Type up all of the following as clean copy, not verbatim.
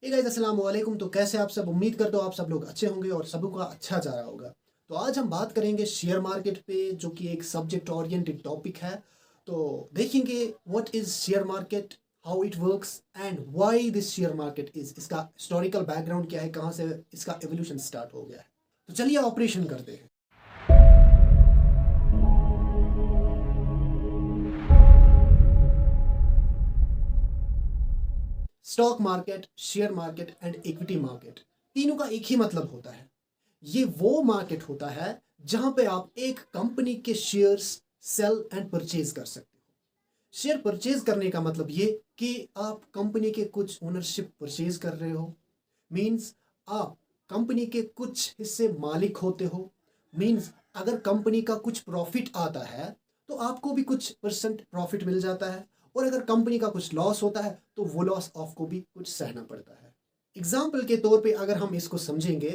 Hey guys अस्सलाम वालेकुम। तो कैसे आप सब? उम्मीद करता हूँ आप सब लोग अच्छे होंगे और सबका अच्छा जा रहा होगा। तो आज हम बात करेंगे शेयर मार्केट पे, जो कि एक सब्जेक्ट ओरिएंटेड टॉपिक है। तो देखेंगे what is share market, how it works and why this share market is, इसका हिस्टोरिकल बैकग्राउंड क्या है, कहाँ से इसका एवोल्यूशन स्टार्ट हो गया है। तो चलिए ऑपरेशन करते हैं। Stock market, share market and equity market, तीनों का एक ही मतलब होता है। ये वो मार्केट होता है जहां पे आप एक कंपनी के शेयर्स सेल एंड परचेज कर सकते हो। शेयर परचेज करने का मतलब ये कि आप कंपनी के कुछ ओनरशिप परचेज कर रहे हो। मींस आप कंपनी के कुछ हिस्से मालिक होते हो। मींस अगर कंपनी का कुछ प्रॉफिट आता है तो आपको भी कुछ परसेंट प्रॉफिट मिल जाता है, और अगर कंपनी का कुछ लॉस होता है तो वो लॉस आपको भी कुछ सहना पड़ता है। एग्जाम्पल के तौर पे अगर हम इसको समझेंगे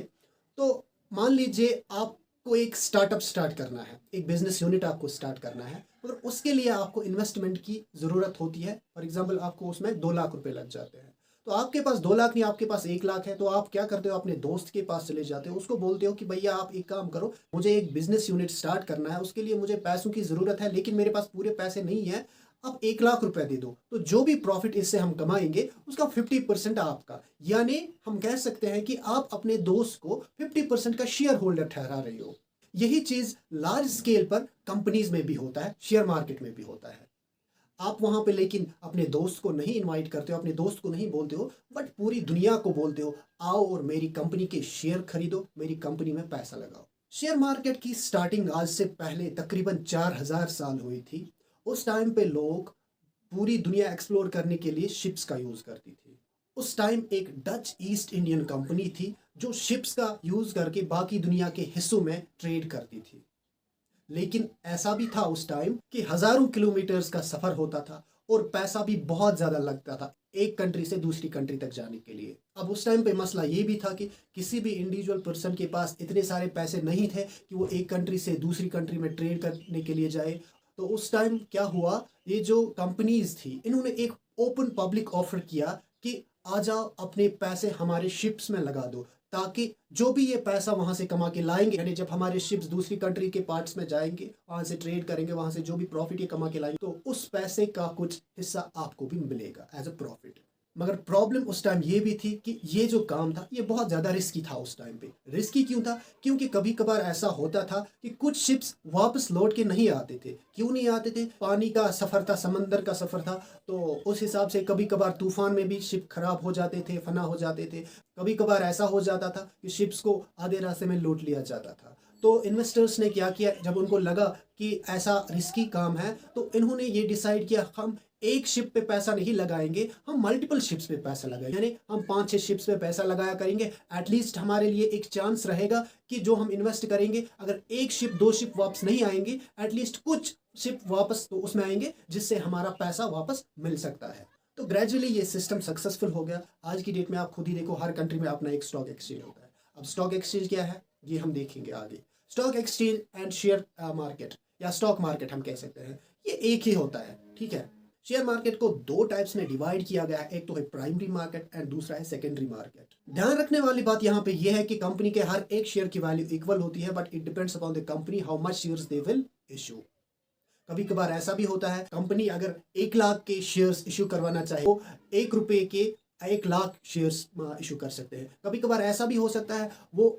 तो मान लीजिए आपको एक स्टार्टअप स्टार्ट करना है, एक बिजनेस यूनिट आपको स्टार्ट करना है, मगर उसके लिए आपको इन्वेस्टमेंट की ज़रूरत होती है। फॉर एग्जाम्पल आपको उसमें 2 लाख रुपए लग जाते हैं। तो आपके पास 2 लाख नहीं, आपके पास 1 लाख है। तो आप क्या करते हो, अपने दोस्त के पास चले जाते हो, उसको बोलते हो कि भैया आप एक काम करो, मुझे एक बिजनेस यूनिट स्टार्ट करना है, उसके लिए मुझे पैसों की ज़रूरत है, लेकिन मेरे पास पूरे पैसे नहीं है। आप 1 लाख रुपए दे दो, तो जो भी प्रॉफिट इससे हम कमाएंगे उसका 50% आपका। यानी हम कह सकते हैं कि आप अपने दोस्त को 50% का शेयर होल्डर ठहरा रहे हो। यही चीज लार्ज स्केल पर कंपनीज में भी होता है, शेयर मार्केट में भी होता है। आप वहां पे लेकिन अपने दोस्त को नहीं इनवाइट करते हो, अपने दोस्त को नहीं बोलते हो, बट पूरी दुनिया को बोलते हो आओ और मेरी कंपनी के शेयर खरीदो, मेरी कंपनी में पैसा लगाओ। शेयर मार्केट की स्टार्टिंग आज से पहले तकरीबन 4000 साल हुई थी। उस टाइम पे लोग पूरी दुनिया एक्सप्लोर करने के लिए शिप्स का यूज करती थी। उस टाइम एक डच ईस्ट इंडियन कंपनी थी जो शिप्स का यूज करके बाकी दुनिया के हिस्सों में ट्रेड करती थी। लेकिन ऐसा भी था उस टाइम कि हजारों किलोमीटर्स का सफर होता था और पैसा भी बहुत ज्यादा लगता था एक कंट्री से दूसरी कंट्री तक जाने के लिए। अब उस टाइम पे मसला ये भी था कि किसी भी इंडिविजुअल पर्सन के पास इतने सारे पैसे नहीं थे कि वो एक कंट्री से दूसरी कंट्री में ट्रेड करने के लिए जाए। तो उस टाइम क्या हुआ, ये जो कंपनीज थी इन्होंने एक ओपन पब्लिक ऑफर किया कि आ जाओ अपने पैसे हमारे शिप्स में लगा दो, ताकि जो भी ये पैसा वहां से कमा के लाएंगे, यानी जब हमारे शिप्स दूसरी कंट्री के पार्ट्स में जाएंगे, वहां से ट्रेड करेंगे, वहां से जो भी प्रॉफिट ये कमा के लाएंगे, तो उस पैसे का कुछ हिस्सा आपको भी मिलेगा एज अ प्रॉफिट। मगर प्रॉब्लम उस टाइम ये भी थी कि ये जो काम था ये बहुत ज़्यादा रिस्की था। उस टाइम पे रिस्की क्यों था? क्योंकि कभी कभार ऐसा होता था कि कुछ शिप्स वापस लौट के नहीं आते थे। क्यों नहीं आते थे? पानी का सफ़र था, समंदर का सफ़र था, तो उस हिसाब से कभी कभार तूफान में भी शिप खराब हो जाते थे, फना हो जाते थे। कभी कभार ऐसा हो जाता था कि शिप्स को आधे रास्ते में लूट लिया जाता था। तो इन्वेस्टर्स ने क्या किया, जब उनको लगा कि ऐसा रिस्की काम है, तो इन्होंने ये डिसाइड किया हम एक शिप पे पैसा नहीं लगाएंगे, हम मल्टीपल शिप्स पे पैसा लगाएंगे। यानी हम 5-6 शिप्स पे पैसा लगाया करेंगे। एटलीस्ट हमारे लिए एक चांस रहेगा कि जो हम इन्वेस्ट करेंगे, अगर एक शिप 2 शिप वापस नहीं आएंगे, एटलीस्ट कुछ शिप वापस तो उसमें आएंगे जिससे हमारा पैसा वापस मिल सकता है। तो ग्रेजुअली ये सिस्टम सक्सेसफुल हो गया। आज की डेट में आप खुद ही देखो, हर कंट्री में अपना एक स्टॉक एक्सचेंज होता है। अब स्टॉक एक्सचेंज क्या है ये हम देखेंगे आगे। Stock exchange and share market या स्टॉक मार्केट हम कह सकते हैं, ये एक ही होता है, ठीक है। शेयर मार्केट को 2 टाइप्स में डिवाइड किया गया है, एक तो है प्राइमरी मार्केट एंड दूसरा है सेकेंडरी मार्केट। ध्यान रखने वाली बात यहाँ पे यह है कि कंपनी के हर एक शेयर की वैल्यू इक्वल होती है, but it depends upon the company how much shares they will issue. कभी कभार ऐसा भी होता है, कंपनी अगर 1 लाख के शेयर्स इशू करवाना चाहे तो 1 रुपए के 1 लाख शेयर्स इशू कर सकते हैं। कभी कभार ऐसा भी हो सकता है वो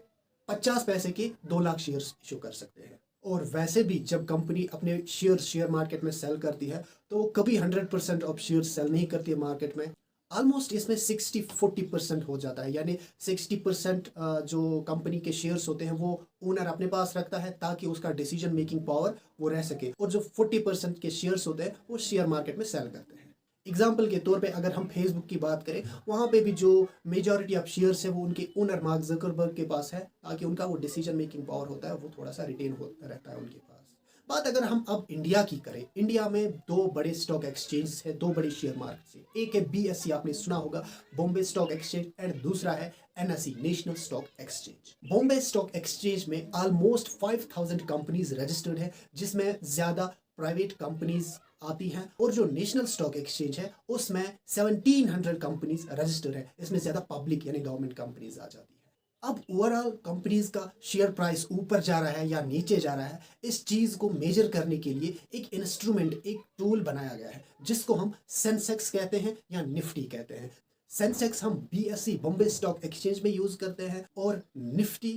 50 पैसे के 2 लाख शेयर्स इशू कर सकते हैं। और वैसे भी जब कंपनी अपने शेयर मार्केट में सेल करती है तो वो कभी 100% ऑफ शेयर सेल नहीं करती है मार्केट में। ऑलमोस्ट इसमें 60-40% हो जाता है, यानी 60% जो कंपनी के शेयर्स होते हैं वो ओनर अपने पास रखता है ताकि उसका डिसीजन मेकिंग पावर वो रह सके, और जो 40% के शेयर्स होते हैं वो शेयर मार्केट में सेल करते हैं। एग्जाम्पल के तौर पे अगर हम फेसबुक की बात करें, वहाँ पे भी जो मेजॉरिटी ऑफ शेयर्स है वो उनके ओनर मार्क जकरबर्ग के पास है, ताकि उनका वो डिसीजन मेकिंग पावर होता है वो थोड़ा सा रिटेन होता रहता है उनके पास। बात अगर हम अब इंडिया की करें, इंडिया में 2 बड़े स्टॉक एक्सचेंज है, 2 बड़े शेयर मार्केट है। एक है BSE, आपने सुना होगा, बॉम्बे स्टॉक एक्सचेंज, एंड दूसरा है NSE, national stock exchange. Bombay stock exchange में ऑलमोस्ट 5000 कंपनीज रजिस्टर्ड है, जिसमें ज्यादा प्राइवेट कंपनीज आती हैं और जो नेशनल स्टॉक एक्सचेंज है उसमें 1700 कंपनीज रजिस्टर है। इसमें ज्यादा पब्लिक यानी गवर्नमेंट कंपनीज आ जाती है। अब ओवरऑल कंपनीज का शेयर प्राइस ऊपर जा रहा है या नीचे जा रहा है, इस चीज को मेजर करने के लिए एक इंस्ट्रूमेंट, एक टूल बनाया गया है जिसको हम सेंसेक्स कहते हैं या निफ्टी कहते हैं। सेंसेक्स हम BSE बॉम्बे स्टॉक एक्सचेंज में यूज करते हैं और निफ्टी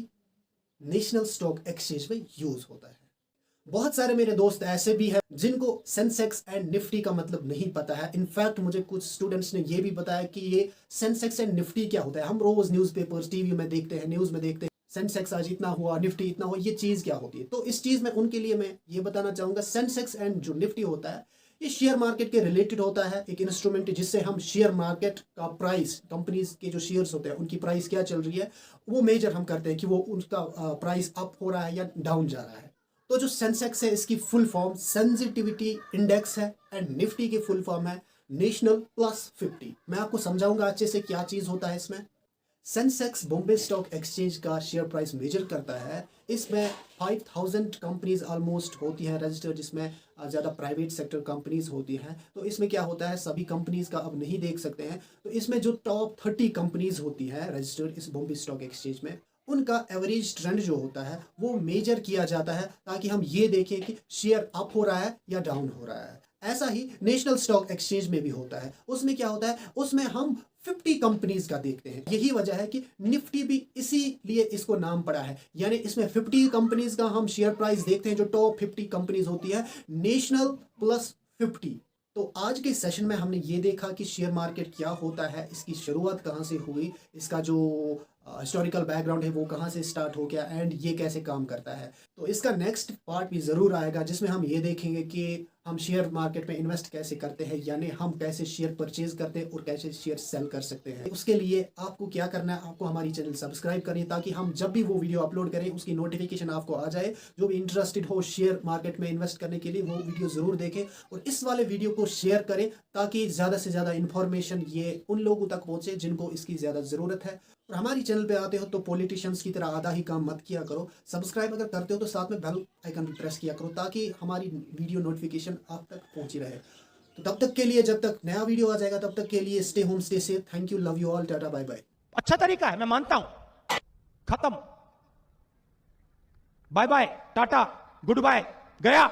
नेशनल स्टॉक एक्सचेंज में यूज होता है। बहुत सारे मेरे दोस्त ऐसे भी हैं जिनको सेंसेक्स एंड निफ्टी का मतलब नहीं पता है। इनफैक्ट मुझे कुछ स्टूडेंट्स ने ये भी बताया कि ये सेंसेक्स एंड निफ्टी क्या होता है। हम रोज न्यूज़पेपर्स टीवी में देखते हैं, न्यूज़ में देखते हैं सेंसेक्स आज इतना हुआ, निफ्टी इतना हुआ, ये चीज़ क्या होती है। तो इस चीज़ में उनके लिए मैं ये बताना चाहूँगा, सेंसेक्स एंड जो निफ्टी होता है ये शेयर मार्केट के रिलेटेड होता है, एक इंस्ट्रूमेंट जिससे हम शेयर मार्केट का प्राइस, कंपनीज के जो शेयर्स होते हैं उनकी प्राइस क्या चल रही है वो मेजर हम करते हैं कि वो उनका प्राइस अप हो रहा है या डाउन जा रहा है। तो जो सेंसेक्स है इसकी फुल फॉर्म सेंसिटिविटी इंडेक्स है एंड निफ्टी की फुल फॉर्म है नेशनल प्लस 50। मैं आपको समझाऊंगा अच्छे से क्या चीज होता है इसमें। सेंसेक्स बॉम्बे स्टॉक एक्सचेंज का शेयर प्राइस मेजर करता है। इसमें 5000 कंपनीज ऑलमोस्ट होती हैं रजिस्टर, जिसमें ज़्यादा प्राइवेट सेक्टर कंपनीज होती हैं। तो इसमें क्या होता है, सभी कंपनीज का अब नहीं देख सकते हैं, तो इसमें जो टॉप 30 कंपनीज होती हैं रजिस्टर्ड इस बॉम्बे स्टॉक एक्सचेंज में, उनका एवरेज ट्रेंड जो होता है वो मेजर किया जाता है ताकि हम ये देखें कि शेयर अप हो रहा है या डाउन हो रहा है। ऐसा ही नेशनल स्टॉक एक्सचेंज में भी होता है। उसमें क्या होता है, उसमें हम 50 कंपनीज का देखते हैं। यही वजह है कि निफ्टी भी इसीलिए इसको नाम पड़ा है, यानी इसमें 50 कंपनीज का हम शेयर प्राइस देखते हैं, जो टॉप 50 कंपनीज होती है नेशनल प्लस 50। तो आज के सेशन में हमने ये देखा कि शेयर मार्केट क्या होता है, इसकी शुरुआत कहाँ से हुई, इसका जो हिस्टोरिकल बैकग्राउंड है वो कहाँ से स्टार्ट हो गया एंड ये कैसे काम करता है। तो इसका नेक्स्ट पार्ट भी ज़रूर आएगा जिसमें हम ये देखेंगे कि हम शेयर मार्केट में इन्वेस्ट कैसे करते हैं, यानी हम कैसे शेयर परचेज करते हैं और कैसे शेयर सेल कर सकते हैं। उसके लिए आपको क्या करना है, आपको हमारी चैनल सब्सक्राइब करनी है ताकि हम जब भी वो वीडियो अपलोड करें उसकी नोटिफिकेशन आपको आ जाए। जो भी इंटरेस्टेड हो शेयर मार्केट में इन्वेस्ट करने के लिए वो वीडियो ज़रूर देखें और इस वाले वीडियो को शेयर करें ताकि ज़्यादा से ज़्यादा इन्फॉर्मेशन ये उन लोगों तक पहुँचे जिनको इसकी ज़्यादा ज़रूरत है। और हमारी चैनल पे आते हो तो पॉलिटिशियंस की तरह आधा ही काम मत किया करो। सब्सक्राइब अगर करते हो तो साथ में बेल आइकन भी प्रेस किया करो ताकि हमारी वीडियो नोटिफिकेशन आप तक पहुंची रहे। तो तब तक के लिए, जब तक नया वीडियो आ जाएगा तब तक के लिए stay home, stay safe. Thank you, love you all, tata bye bye. अच्छा तरीका है, मैं मानता हूं। खत्म, bye bye, tata, goodbye, गया।